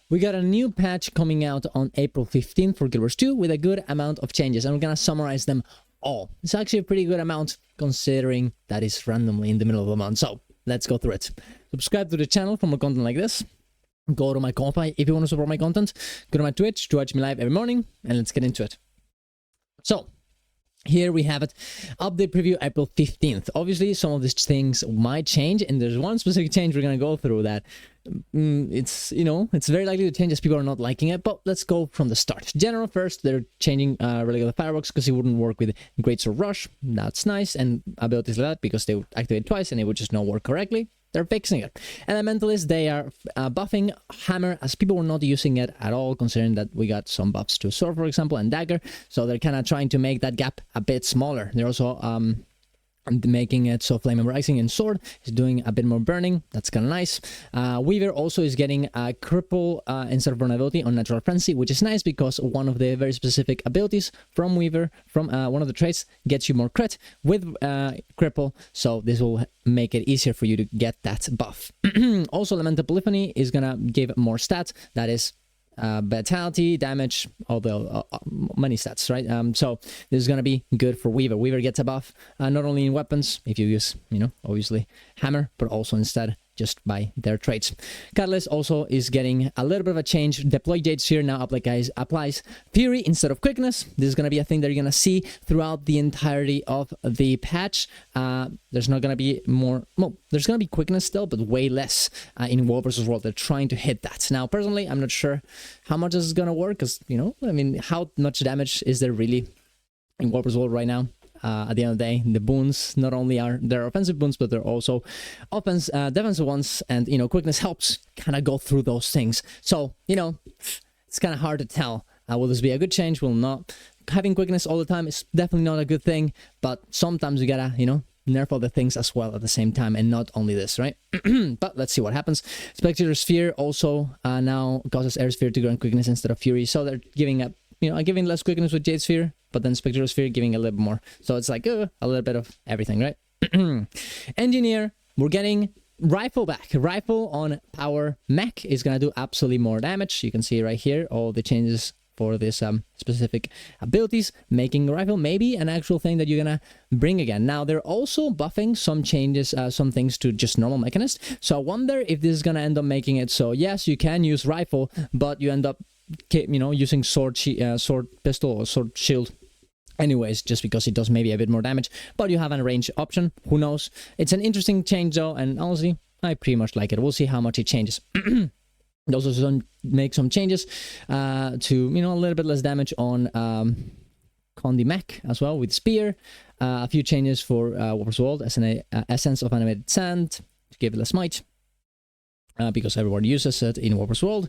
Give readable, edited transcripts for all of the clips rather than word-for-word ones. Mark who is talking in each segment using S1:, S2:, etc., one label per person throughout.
S1: We got a new patch coming out on April 15th for Guild Wars 2 with a good amount of changes, and we're gonna summarize them all. It's actually a pretty good amount considering that is randomly in the middle of the month. So let's go through it. Subscribe to the channel for more content like this. Go to my Ko-Fi if you want to support my content. Go to my Twitch to watch me live every morning, and let's get into it. So here we have it. Update preview April 15th. Obviously, some of these things might change, and there's one specific change we're going to go through that it's, you know, it's very likely to change as people are not liking it, but let's go from the start. General first, they're changing regular fireworks because it wouldn't work with Greatsword Rush. That's nice, and abilities like that because they would activate twice and it would just not work correctly. They're fixing it. Elementalist, they are buffing Hammer as people were not using it at all, considering that we got some buffs to Sword, for example, and Dagger. So they're kind of trying to make that gap a bit smaller. They're also making it so Flame and Rising and Sword is doing a bit more burning. That's kind of nice. Weaver also is getting a cripple instead of vulnerability on Natural Frenzy, which is nice because one of the very specific abilities from Weaver, from one of the traits, gets you more crit with cripple. So this will make it easier for you to get that buff. Also, Elemental Polyphony is gonna give more stats. That is vitality, damage, although many stats, right? So this is gonna be good for Weaver. Weaver gets a buff not only in weapons, if you use, you know, obviously Hammer, but also instead just by their traits. Catalyst also is getting a little bit of a change. Deploy Jade Sphere now applies Fury instead of Quickness. This is going to be a thing that you're going to see throughout the entirety of the patch. There's not going to be more... Well, there's going to be Quickness still, but way less in War vs. World. They're trying to hit that. Now, personally, I'm not sure how much this is going to work because, you know, I mean, how much damage is there really in War vs. World right now? At the end of the day, the boons not only are there offensive boons, but they're also defensive ones, and you know, quickness helps kind of go through those things. So you know, it's kind of hard to tell. Will this be a good change? Will not. Having quickness all the time is definitely not a good thing, but sometimes you gotta, you know, nerf other things as well at the same time, and not only this, right? But let's see what happens. Spectator Sphere also now causes Air Sphere to grant quickness instead of Fury, so they're giving up, you know, giving less quickness with Jade Sphere, but then Spectral Sphere giving a little bit more. So it's like a little bit of everything, right? Engineer, we're getting Rifle back. Rifle on Power Mech is going to do absolutely more damage. You can see right here all the changes for this specific abilities, making Rifle maybe an actual thing that you're going to bring again. Now, they're also buffing some changes, some things to just normal Mechanist. So I wonder if this is going to end up making it so, yes, you can use Rifle, but you end up, you know, using sword pistol or sword shield anyways, just because it does maybe a bit more damage, but you have a range option. Who knows? It's an interesting change though, and honestly, I pretty much like it. We'll see how much it changes. It also make some changes to, you know, a little bit less damage on Condi Mech as well with Spear. A few changes for War's World as an Essence of Animated Sand to give it less might. Because everyone uses it in Warper's World.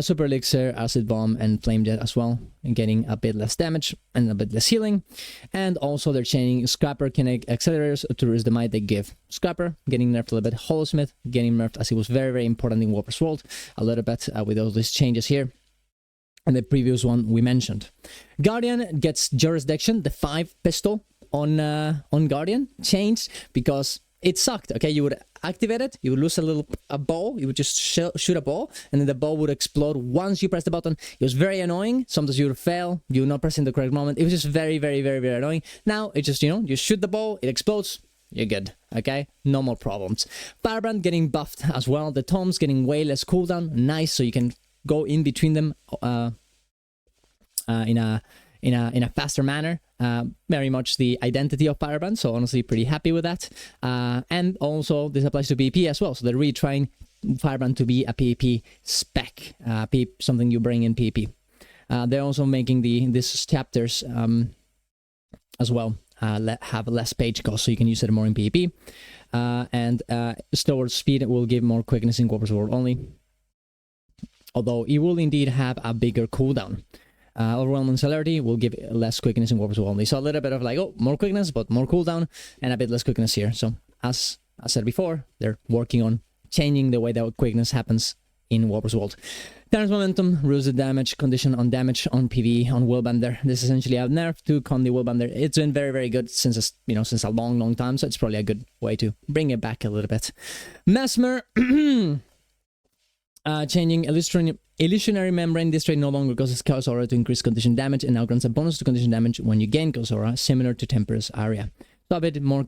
S1: Super Elixir, Acid Bomb, and Flame Jet as well, and getting a bit less damage and a bit less healing. And also they're changing Scrapper Kinetic Accelerators to reduce the might they give. Scrapper getting nerfed a little bit, Holosmith getting nerfed as it was very, very important in Warper's World. A little bit with all these changes here. And the previous one we mentioned. Guardian gets Jurisdiction, the 5 pistol on Guardian changed because it sucked. Okay, you would activate it, you would lose a ball, you would just shoot a ball, and then the ball would explode once you press the button. It was very annoying. Sometimes you would fail, you would not press in the correct moment. It was just very, very, very, very annoying. Now it's just, you know, you shoot the ball, it explodes, you're good. Okay, no more problems. Firebrand getting buffed as well. The tomes getting way less cooldown. Nice, so you can go in between them in a faster manner. Very much the identity of Firebrand, so honestly pretty happy with that. And also this applies to PvP as well, so they're really trying Firebrand to be a PvP spec, something you bring in PvP. They're also making these chapters as well have less page cost, so you can use it more in PvP. And Storage Speed will give more quickness in Warper's World only, although it will indeed have a bigger cooldown. Overwhelming Celerity will give less quickness in Warper's World only. So a little bit of like, oh, more quickness, but more cooldown, and a bit less quickness here. So as I said before, they're working on changing the way that quickness happens in Warper's World. Terrence Momentum, reduce the damage condition on damage on PvE on Willbender. This is essentially a nerf to Condi Willbender. It's been very, very good since a long, long time. So it's probably a good way to bring it back a little bit. Mesmer. Changing Illusionary Membrane. This trait no longer causes Chaos Aura to increase condition damage and now grants a bonus to condition damage when you gain Chaos Aura, similar to Temperance Area. So a bit more,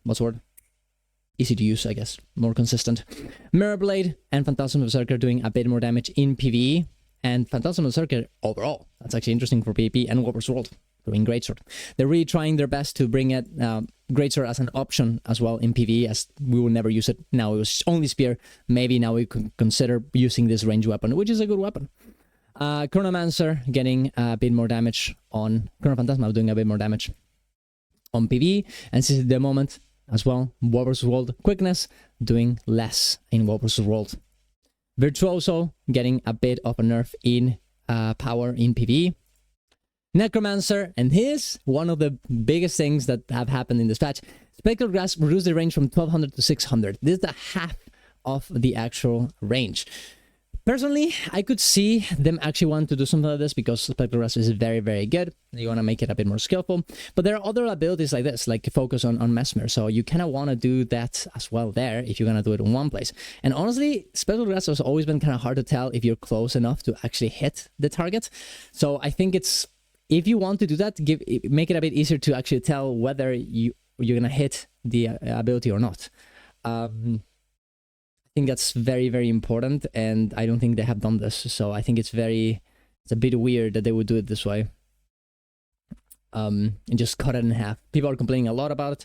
S1: what's the word? Easy to use, I guess. More consistent. Mirror Blade and Phantasm Berserker doing a bit more damage in PvE. And Phantasm Berserker overall. That's actually interesting for PvP and Warper's World. Doing Greatsword. They're really trying their best to bring it Greatsword as an option as well in PvE, as we will never use it. Now it was only Spear. Maybe now we could consider using this range weapon, which is a good weapon. Chronomancer getting a bit more damage on... Chronophantasma doing a bit more damage on PvE. And this is the moment as well. Warper's World Quickness doing less in Warper's World. Virtuoso getting a bit of a nerf in power in PvE. Necromancer, and here's one of the biggest things that have happened in this patch. Spectral Grasp reduced the range from 1200 to 600. This is the half of the actual range. Personally, I could see them actually want to do something like this because Spectral Grasp is very, very good. You want to make it a bit more skillful. But there are other abilities like this, like focus on Mesmer. So you kind of want to do that as well there if you're going to do it in one place. And honestly, Spectral Grasp has always been kind of hard to tell if you're close enough to actually hit the target. So I think it's... If you want to do that, make it a bit easier to actually tell whether you're going to hit the ability or not. I think that's very, very important, and I don't think they have done this. So I think it's a bit weird that they would do it this way. And just cut it in half. People are complaining a lot about it.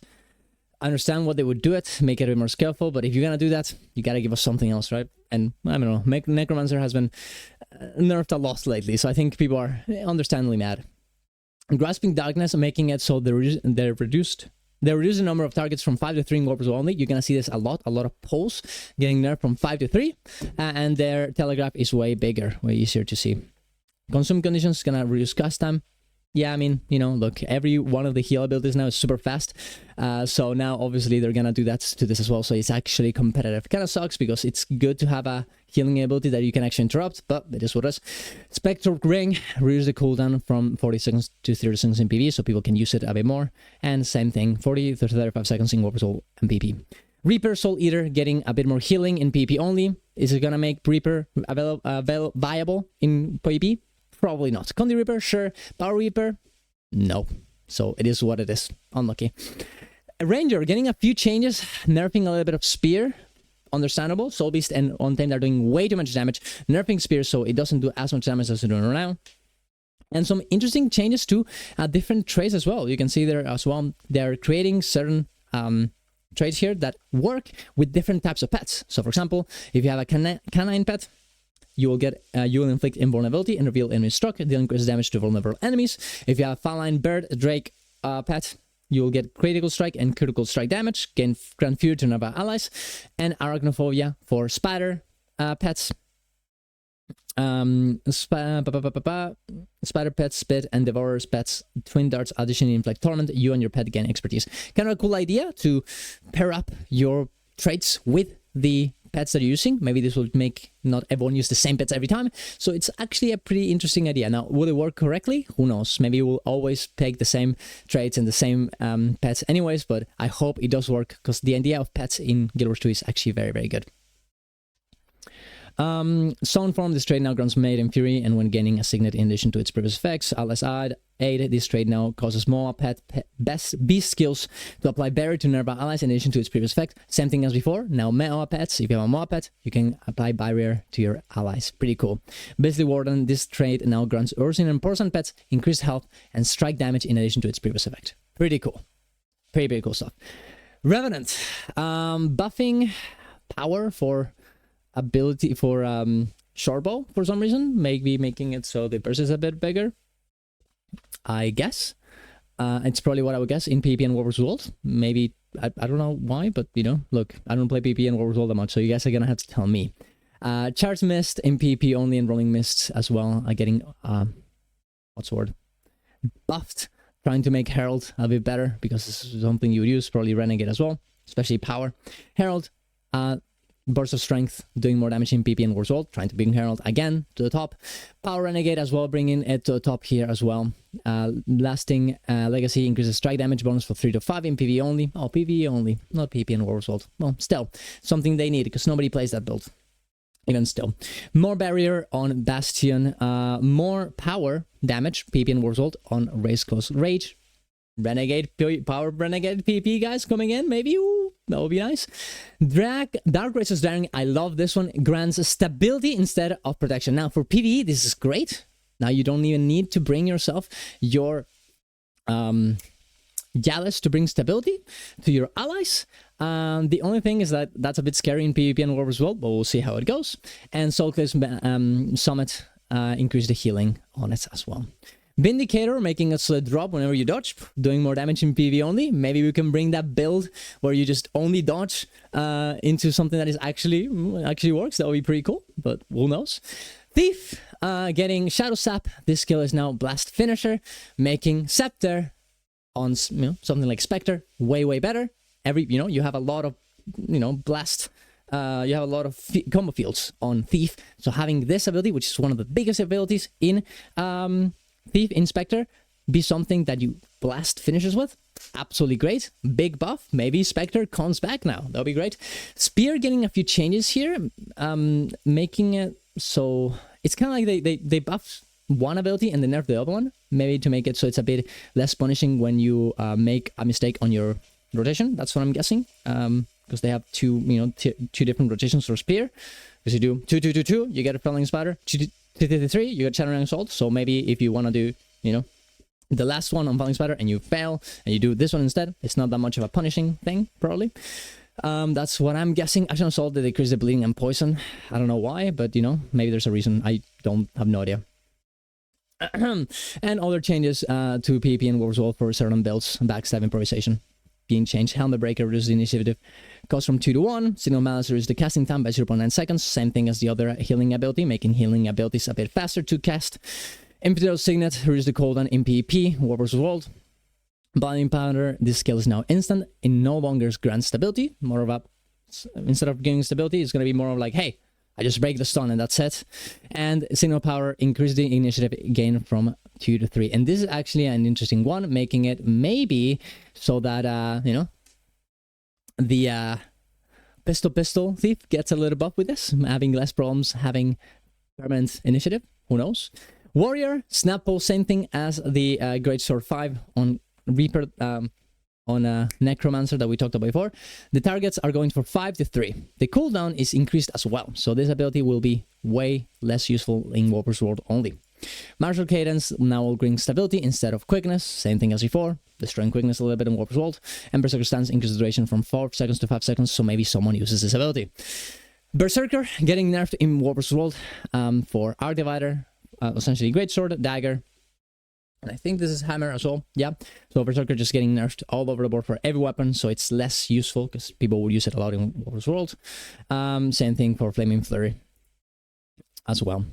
S1: I understand what they would do it, make it a bit more skillful, but if you're going to do that, you got to give us something else, right? And I don't know, Necromancer has been nerfed a lot lately, so I think people are understandably mad. Grasping Darkness, making it so they reduce the number of targets from 5 to 3 in Warpers only. You're going to see this a lot of pulls getting nerfed from 5 to 3, and their telegraph is way bigger, way easier to see. Consume Conditions is going to reduce cast time. Yeah, I mean, you know, look, every one of the heal abilities now is super fast. So now, obviously, they're going to do that to this as well. So it's actually competitive. Kind of sucks because it's good to have a healing ability that you can actually interrupt, but it is what it is. Spectral Ring reduces the cooldown from 40 seconds to 30 seconds in PvE, so people can use it a bit more. And same thing, 40 to 35 seconds in Warper Soul and PP. Reaper Soul Eater getting a bit more healing in PvP only. Is it going to make Reaper viable in PvP? Probably not. Condi Reaper, sure. Power Reaper, no. So it is what it is. Unlucky. Ranger getting a few changes, nerfing a little bit of Spear. Understandable. Soul Beast and Untamed are doing way too much damage. Nerfing Spear so it doesn't do as much damage as it's doing right now. And some interesting changes to different traits as well. You can see there as well, they're creating certain traits here that work with different types of pets. So for example, if you have a canine pet, you will inflict invulnerability and reveal enemy struck, dealing increased damage to vulnerable enemies. If you have a feline bird drake pet, you will get critical strike and critical strike damage, grant fury to nearby allies, and arachnophobia for spider pets. Spider pets, spit, and devourer's pets, twin darts additionally inflict torment. You and your pet gain expertise. Kind of a cool idea to pair up your traits with the pets that you're using. Maybe this will make not everyone use the same pets every time. So it's actually a pretty interesting idea. Now, will it work correctly? Who knows? Maybe we'll always pick the same traits and the same pets anyways, but I hope it does work because the idea of pets in Guild Wars 2 is actually very, very good. Zone Form, this trait now grants Maiden Fury, and when gaining a signet in addition to its previous effects, Allies aid, this trait now causes more best beast skills to apply Barrier to nearby allies in addition to its previous effect. Same thing as before, now Moa pets, if you have a Moa pet, you can apply Barrier to your allies. Pretty cool. Beastly Warden, this trait now grants Ursine and Porcelain pets increased health and strike damage in addition to its previous effect. Pretty cool. Pretty cool stuff. Revenant, buffing power for ability for shortbow for some reason, maybe making it so the burst is a bit bigger, I guess. It's probably what I would guess in PP and Warper's World. Maybe, I don't know why, but you know, look, I don't play PP and Warper's World that much, so you guys are gonna have to tell me. Charge Mist in PP only, and Rolling Mists as well are getting what's the word, buffed, trying to make Herald a bit better because this is something you would use, probably Renegade as well, especially power. Herald, Burst of Strength, doing more damage in PP and War's World, trying to bring Herald again to the top. Power Renegade as well, bringing it to the top here as well. Lasting Legacy increases strike damage bonus for 3 to 5 in PvE only. Oh, PvE only, not PP and War's World. Well, still, something they need because nobody plays that build. even still. More barrier on Bastion, more power damage, PP and Warsworld on Race Close Rage. Renegade power Renegade PP guys coming in, maybe. Ooh, that would be nice. Dark Racer's Daring, I love this one. Grants stability instead of protection. Now for PvE, this is great. Now you don't even need to bring yourself your Gallus to bring stability to your allies. The only thing is that that's a bit scary in PvP and War as well, but we'll see how it goes. And Soulcliff's Summit increase the healing on it as well. Vindicator, making a solid drop whenever you dodge, doing more damage in PvE only. Maybe we can bring that build where you just only dodge into something that is actually works. That would be pretty cool, but who knows. Thief, getting Shadow Sap. This skill is now Blast Finisher, making Scepter on something like Spectre way better. You have a lot of blast. You have a lot of combo fields on Thief. So having this ability, which is one of the biggest abilities in Thief Inspector, be something that you blast finishes with, absolutely great. Big buff. Maybe Spectre comes back now. That'll be great. Spear getting a few changes here, making it so it's kind of like they buffed one ability and they nerfed the other one, maybe to make it so it's a bit less punishing when you make a mistake on your rotation. That's what I'm guessing, because they have two different rotations for Spear. Because you do 2-2-2-2, you get a Felling Spider. 2-3, you get Shattering Assault. So maybe if you want to do, the last one on Felling Spider and you fail and you do this one instead, it's not that much of a punishing thing, probably. That's what I'm guessing. Action Assault, they decrease the bleeding and poison. I don't know why, but maybe there's a reason. I don't have no idea. And other changes to PvP and War as well for certain builds. Backstab Improvisation being changed. Helmet Breaker reduces the initiative cost from 2 to 1. Signal Malice reduces the casting time by 0.9 seconds. Same thing as the other healing ability, making healing abilities a bit faster to cast. Infidel Signet reduces the cooldown in PvP, War vs. World. Blinding Powder, this skill is now instant. It no longer grants stability. More of a, instead of giving stability, it's going to be more of like, hey, I just break the stun and that's it. And Signal Power increases the initiative gain from 2 to 3. And this is actually an interesting one, making it maybe so that, the Pistol Thief gets a little buff with this, having less problems having permanent initiative. Who knows? Warrior, Snap Pole, same thing as the Great Sword 5 on Reaper, on Necromancer that we talked about before. The targets are going for 5 to 3. The cooldown is increased as well, so this ability will be way less useful in War vs. World only. Martial Cadence now will bring stability instead of quickness, same thing as before, destroying quickness a little bit in War vs. World. And Berserker Stance increases duration from 4 seconds to 5 seconds, so maybe someone uses this ability. Berserker getting nerfed in War vs. World for Arc Divider, essentially Great Sword, Dagger, and I think this is Hammer as well. Yeah, so Berserker just getting nerfed all over the board for every weapon, so it's less useful because people will use it a lot in War vs. World. Same thing for Flaming Flurry as well,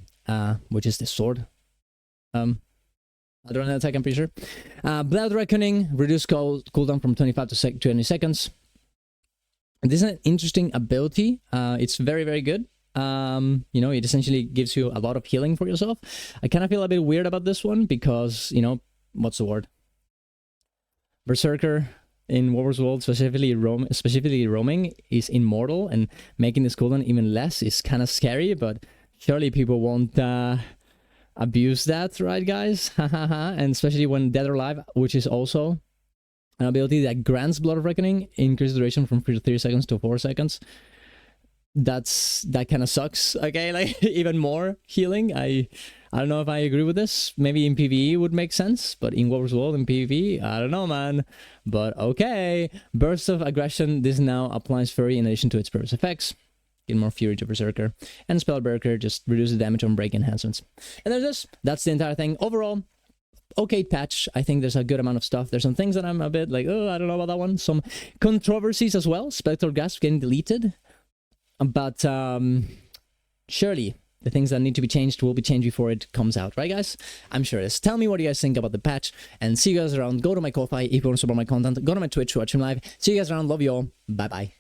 S1: which is the sword. Adrenaline attack, I'm pretty sure. Blood Reckoning, reduce cooldown from 25 to 20 seconds. This is an interesting ability. It's very good. It essentially gives you a lot of healing for yourself. I kind of feel a bit weird about this one because, what's the word? Berserker in War vs. World, specifically roaming, is immortal, and making this cooldown even less is kind of scary, but surely people won't abuse that, right, guys? And especially when Dead or Alive, which is also an ability that grants Blood of Reckoning, increases duration from 3 seconds to 4 seconds. That kind of sucks. Okay, like even more healing. I don't know if I agree with this. Maybe in PvE would make sense, but in War vs. World in PvP, I don't know, man. But okay, Burst of Aggression. This now applies Fury in addition to its previous effects. Give more Fury to Berserker, and Spellbreaker just reduces the damage on break enhancements. And there's this. That's the entire thing. Overall, okay patch. I think there's a good amount of stuff. There's some things that I'm a bit like, oh, I don't know about that one. Some controversies as well. Spectral Gasp getting deleted. But surely the things that need to be changed will be changed before it comes out, right, guys? I'm sure it is. Tell me what you guys think about the patch, and see you guys around. Go to my Ko-Fi if you want to support my content. Go to my Twitch to watch him live. See you guys around. Love you all. Bye-bye.